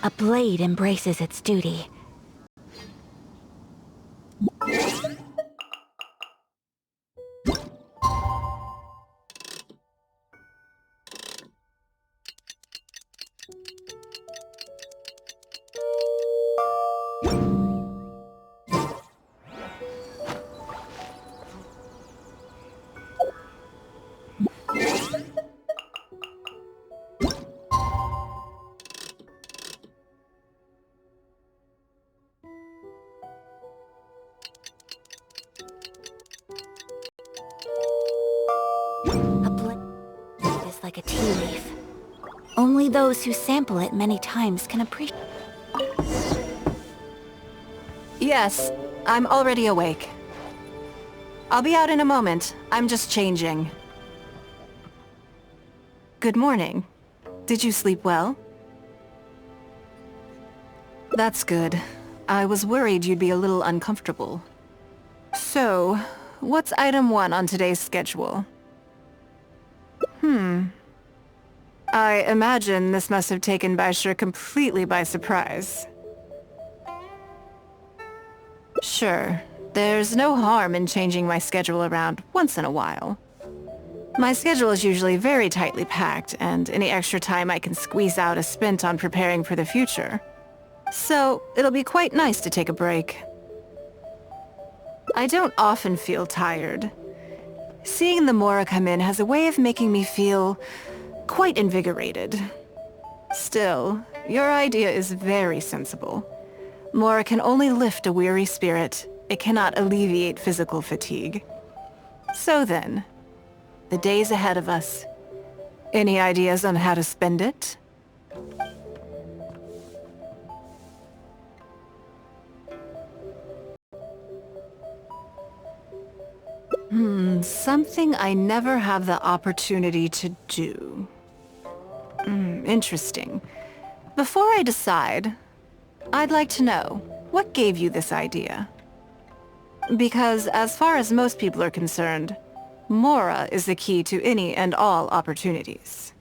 A blade embraces its duty. A blade is like a tea leaf. Only those who sample it many times can appreciate. Yes, I'm already awake. I'll be out in a moment. I'm just changing. Good morning. Did you sleep well? That's good. I was worried you'd be a little uncomfortable. So, what's item 1 on today's schedule? I imagine this must have taken Baisha completely by surprise. Sure, there's no harm in changing my schedule around once in a while. My schedule is usually very tightly packed, and any extra time I can squeeze out is spent on preparing for the future. So, it'll be quite nice to take a break. I don't often feel tired. Seeing the Mora come in has a way of making me feel quite invigorated. Still, your idea is very sensible. Mora can only lift a weary spirit. It cannot alleviate physical fatigue. So then, the days ahead of us. Any ideas on how to spend it? Something I never have the opportunity to do. Interesting. Before I decide, I'd like to know, what gave you this idea? Because as far as most people are concerned, Mora is the key to any and all opportunities.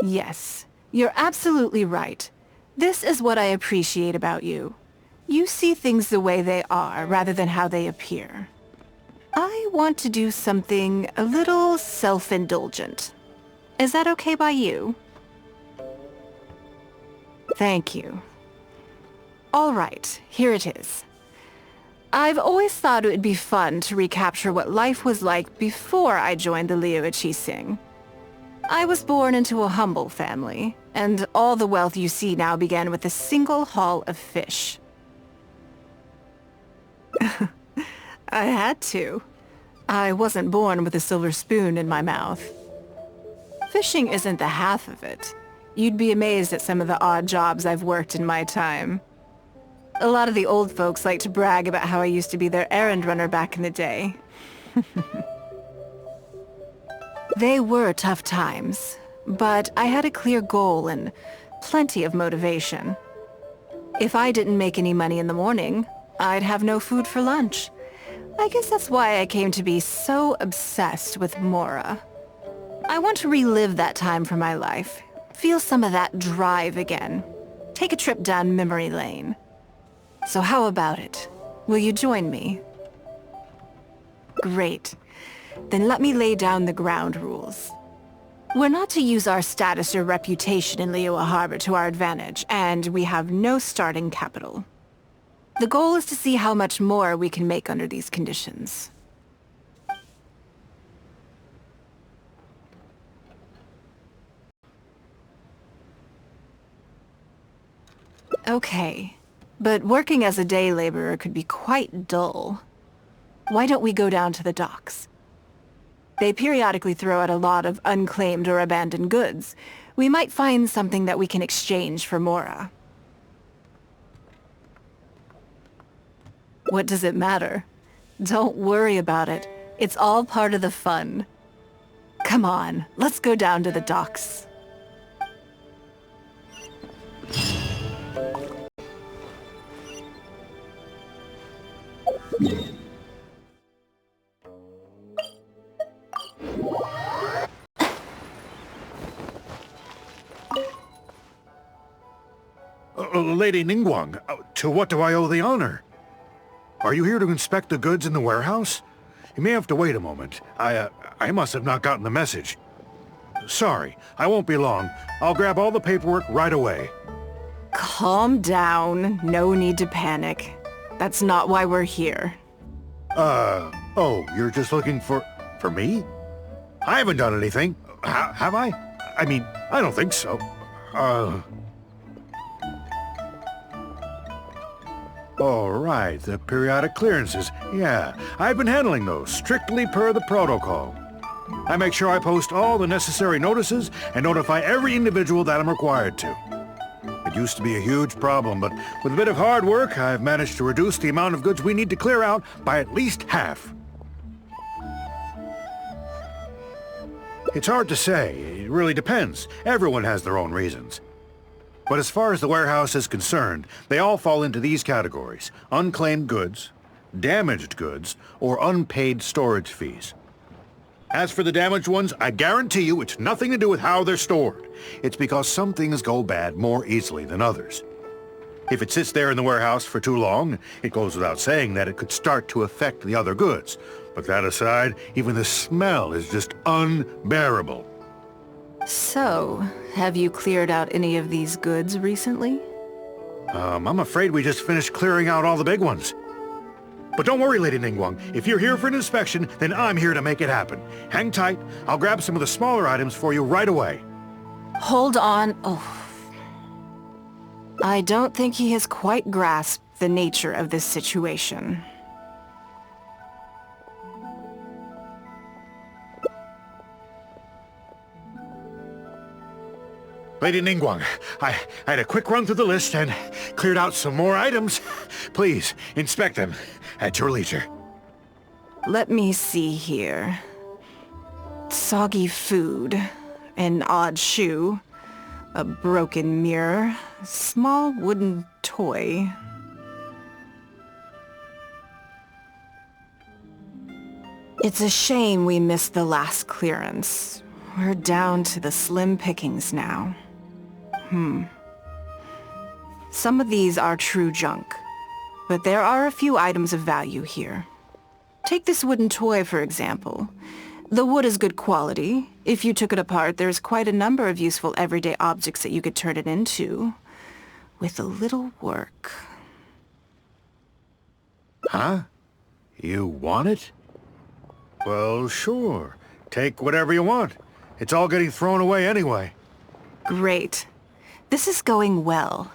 Yes, you're absolutely right. This is what I appreciate about you. You see things the way they are, rather than how they appear. I want to do something a little self-indulgent. Is that okay by you? Thank you. All right, here it is. I've always thought it would be fun to recapture what life was like before I joined the Liyue. I was born into a humble family, and all the wealth you see now began with a single haul of fish. I had to. I wasn't born with a silver spoon in my mouth. Fishing isn't the half of it. You'd be amazed at some of the odd jobs I've worked in my time. A lot of the old folks like to brag about how I used to be their errand runner back in the day. They were tough times, but I had a clear goal and plenty of motivation. If I didn't make any money in the morning, I'd have no food for lunch. I guess that's why I came to be so obsessed with Mora. I want to relive that time from my life, feel some of that drive again, take a trip down memory lane. So how about it? Will you join me? Great. Then let me lay down the ground rules. We're not to use our status or reputation in Liyue Harbor to our advantage, and we have no starting capital. The goal is to see how much more we can make under these conditions. Okay, but working as a day laborer could be quite dull. Why don't we go down to the docks? They periodically throw out a lot of unclaimed or abandoned goods. We might find something that we can exchange for Mora. What does it matter? Don't worry about it. It's all part of the fun. Come on, let's go down to the docks. Lady Ningguang, to what do I owe the honor? Are you here to inspect the goods in the warehouse? You may have to wait a moment. I must have not gotten the message. Sorry, I won't be long. I'll grab all the paperwork right away. Calm down. No need to panic. That's not why we're here. Oh, you're just looking for me? I haven't done anything. Have I? I mean, I don't think so. All right, the periodic clearances. Yeah, I've been handling those, strictly per the protocol. I make sure I post all the necessary notices and notify every individual that I'm required to. It used to be a huge problem, but with a bit of hard work, I've managed to reduce the amount of goods we need to clear out by at least half. It's hard to say. It really depends. Everyone has their own reasons. But as far as the warehouse is concerned, they all fall into these categories: unclaimed goods, damaged goods, or unpaid storage fees. As for the damaged ones, I guarantee you it's nothing to do with how they're stored. It's because some things go bad more easily than others. If it sits there in the warehouse for too long, it goes without saying that it could start to affect the other goods. But that aside, even the smell is just unbearable. So, have you cleared out any of these goods recently? I'm afraid we just finished clearing out all the big ones. But don't worry, Lady Ningguang. If you're here for an inspection, then I'm here to make it happen. Hang tight. I'll grab some of the smaller items for you right away. Hold on. Oh. I don't think he has quite grasped the nature of this situation. Lady Ningguang, I had a quick run through the list and cleared out some more items. Please, inspect them at your leisure. Let me see here. Soggy food, an odd shoe, a broken mirror, a small wooden toy. It's a shame we missed the last clearance. We're down to the slim pickings now. Some of these are true junk, but there are a few items of value here. Take this wooden toy, for example. The wood is good quality. If you took it apart, there's quite a number of useful everyday objects that you could turn it into, with a little work. Huh? You want it? Well, sure. Take whatever you want. It's all getting thrown away anyway. Great. This is going well.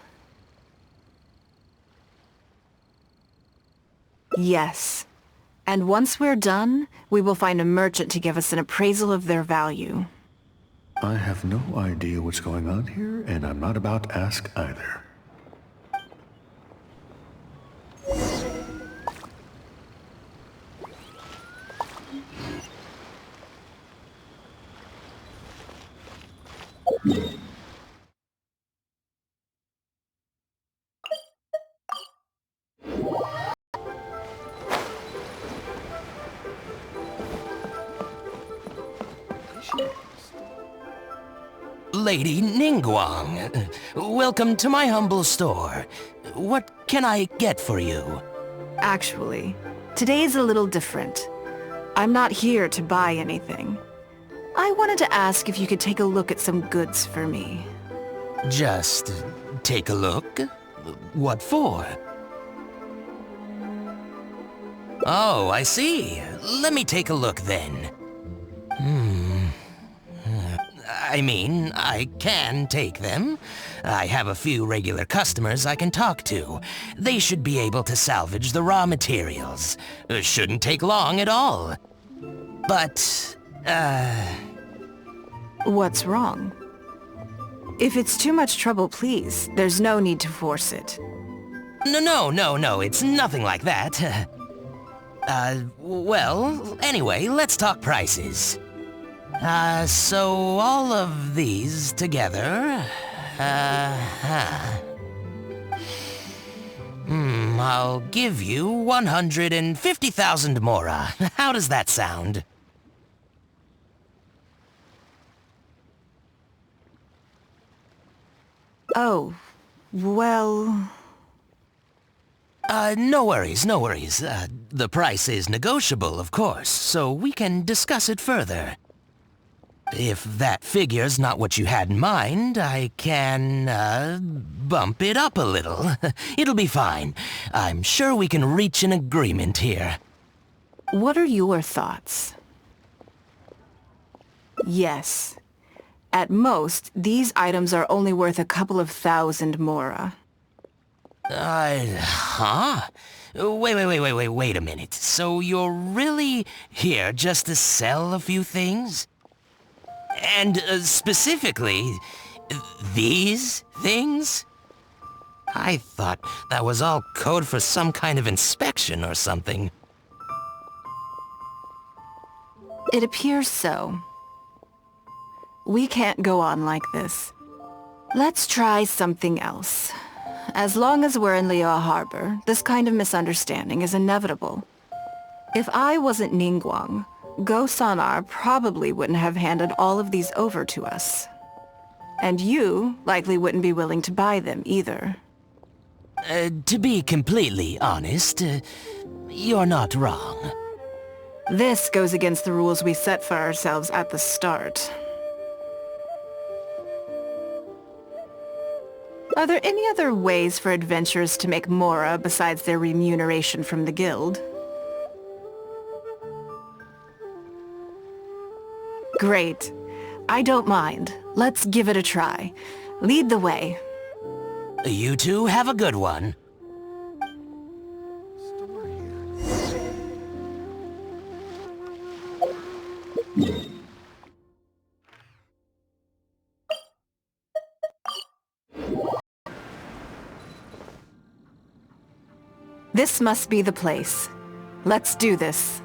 Yes. And once we're done, we will find a merchant to give us an appraisal of their value. I have no idea what's going on here, and I'm not about to ask either. Lady Ningguang, welcome to my humble store. What can I get for you? Actually, today is a little different. I'm not here to buy anything. I wanted to ask if you could take a look at some goods for me. Just take a look? What for? Oh, I see. Let me take a look then. I mean, I can take them. I have a few regular customers I can talk to. They should be able to salvage the raw materials. Shouldn't take long at all. But, What's wrong? If it's too much trouble, please, there's no need to force it. No, it's nothing like that. Well, anyway, let's talk prices. So all of these together, I'll give you 150,000 Mora. How does that sound? Oh, Well... No worries, no worries. The price is negotiable, of course, so we can discuss it further. If that figure's not what you had in mind, I can, bump it up a little. It'll be fine. I'm sure we can reach an agreement here. What are your thoughts? Yes. At most, these items are only worth a couple of thousand Mora. Huh? Wait a minute. So you're really here just to sell a few things? And specifically, these things? I thought that was all code for some kind of inspection or something. It appears so. We can't go on like this. Let's try something else. As long as we're in Liyue Harbor, this kind of misunderstanding is inevitable. If I wasn't Ningguang, Go-Sanar probably wouldn't have handed all of these over to us. And you likely wouldn't be willing to buy them either. To be completely honest, you're not wrong. This goes against the rules we set for ourselves at the start. Are there any other ways for adventurers to make Mora besides their remuneration from the guild? Great. I don't mind. Let's give it a try. Lead the way. You two have a good one. This must be the place. Let's do this.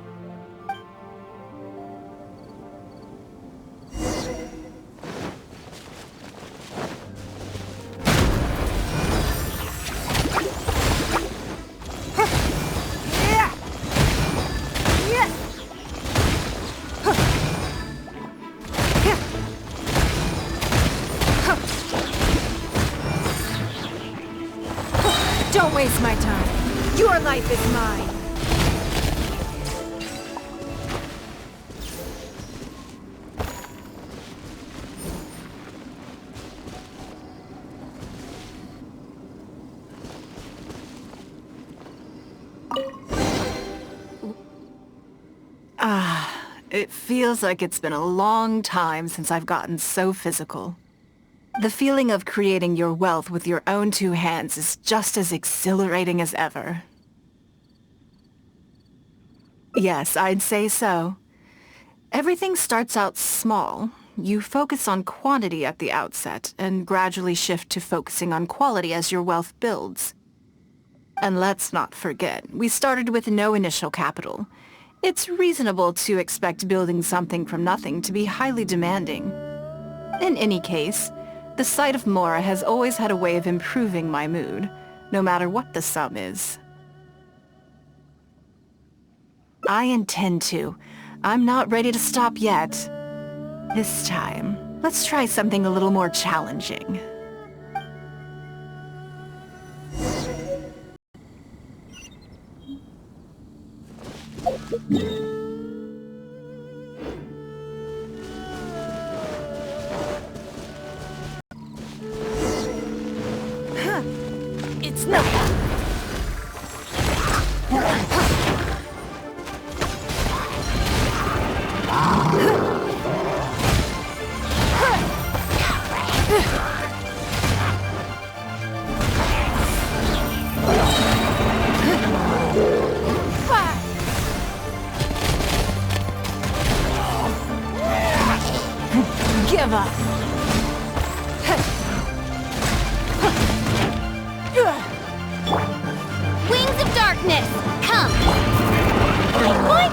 Don't waste my time. Your life is mine. It feels like it's been a long time since I've gotten so physical. The feeling of creating your wealth with your own two hands is just as exhilarating as ever. Yes, I'd say so. Everything starts out small. You focus on quantity at the outset, and gradually shift to focusing on quality as your wealth builds. And let's not forget, we started with no initial capital. It's reasonable to expect building something from nothing to be highly demanding. In any case, the sight of Mora has always had a way of improving my mood, no matter what the sum is. I intend to. I'm not ready to stop yet. This time, let's try something a little more challenging. It's not... Give up. Wings of darkness, come! What?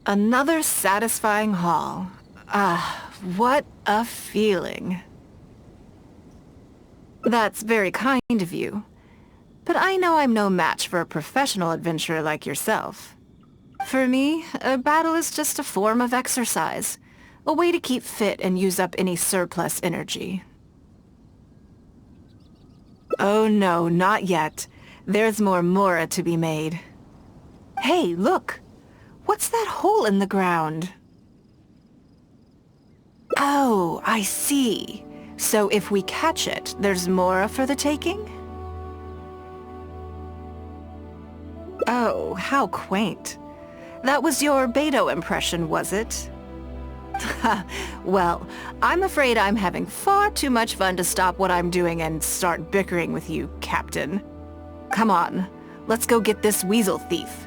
Another satisfying haul. Ah, what a feeling. That's very kind of you. But I know I'm no match for a professional adventurer like yourself. For me, a battle is just a form of exercise. A way to keep fit and use up any surplus energy. Oh no, not yet. There's more Mora to be made. Hey, look! What's that hole in the ground? Oh, I see. So if we catch it, there's Mora for the taking? Oh, how quaint. That was your Beto impression, was it? Well, I'm afraid I'm having far too much fun to stop what I'm doing and start bickering with you, Captain. Come on, let's go get this Weasel Thief.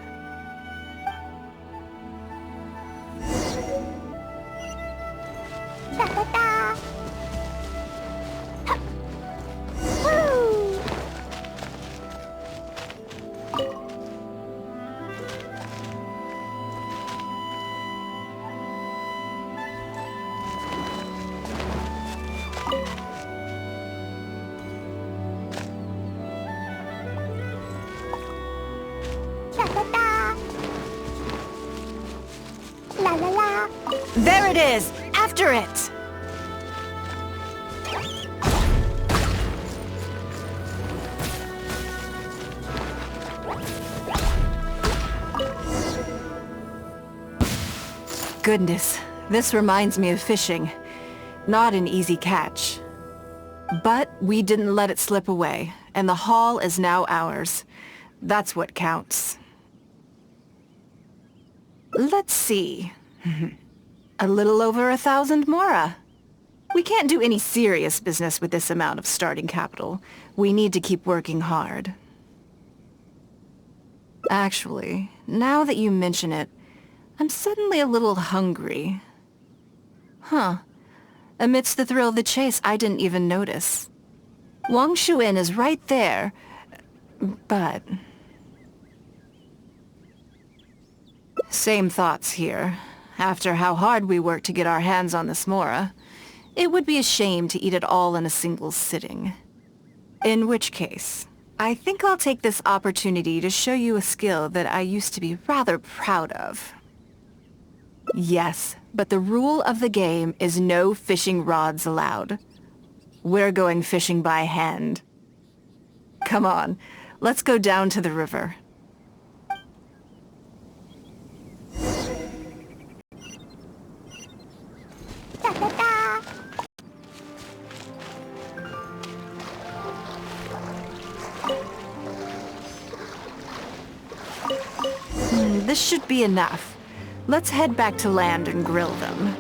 There it is! After it! Goodness, this reminds me of fishing. Not an easy catch. But we didn't let it slip away, and the haul is now ours. That's what counts. Let's see. A little over 1,000 Mora. We can't do any serious business with this amount of starting capital. We need to keep working hard. Actually, now that you mention it, I'm suddenly a little hungry. Huh. Amidst the thrill of the chase, I didn't even notice. Wang Shuin is right there, but... Same thoughts here. After how hard we worked to get our hands on this Mora, it would be a shame to eat it all in a single sitting. In which case, I think I'll take this opportunity to show you a skill that I used to be rather proud of. Yes, but the rule of the game is no fishing rods allowed. We're going fishing by hand. Come on, let's go down to the river. This should be enough. Let's head back to land and grill them.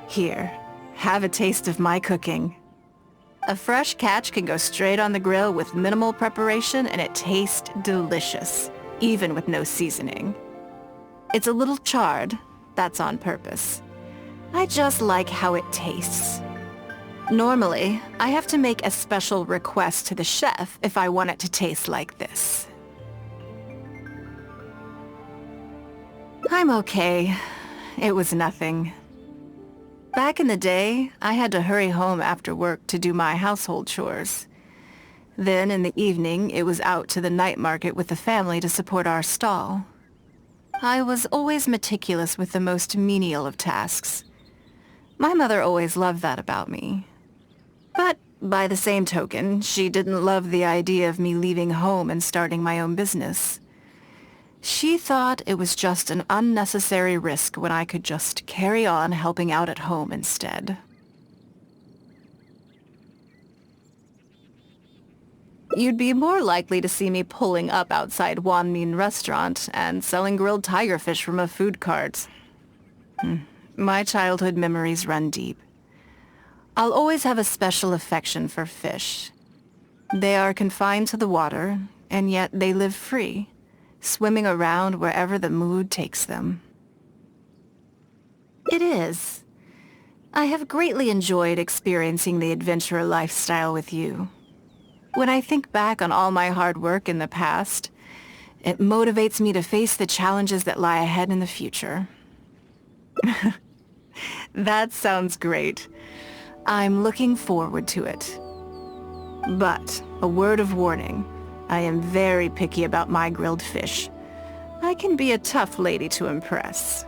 Here, have a taste of my cooking. A fresh catch can go straight on the grill with minimal preparation and it tastes delicious, even with no seasoning. It's a little charred, that's on purpose. I just like how it tastes. Normally, I have to make a special request to the chef if I want it to taste like this. I'm okay. It was nothing. Back in the day, I had to hurry home after work to do my household chores. Then in the evening, it was out to the night market with the family to support our stall. I was always meticulous with the most menial of tasks. My mother always loved that about me. But by the same token, she didn't love the idea of me leaving home and starting my own business. She thought it was just an unnecessary risk when I could just carry on helping out at home instead. You'd be more likely to see me pulling up outside Wanmin restaurant and selling grilled tiger fish from a food cart. My childhood memories run deep. I'll always have a special affection for fish. They are confined to the water, and yet they live free. swimming around wherever the mood takes them. It is. I have greatly enjoyed experiencing the adventurer lifestyle with you. When I think back on all my hard work in the past, it motivates me to face the challenges that lie ahead in the future. That sounds great. I'm looking forward to it. But, a word of warning, I am very picky about my grilled fish. I can be a tough lady to impress.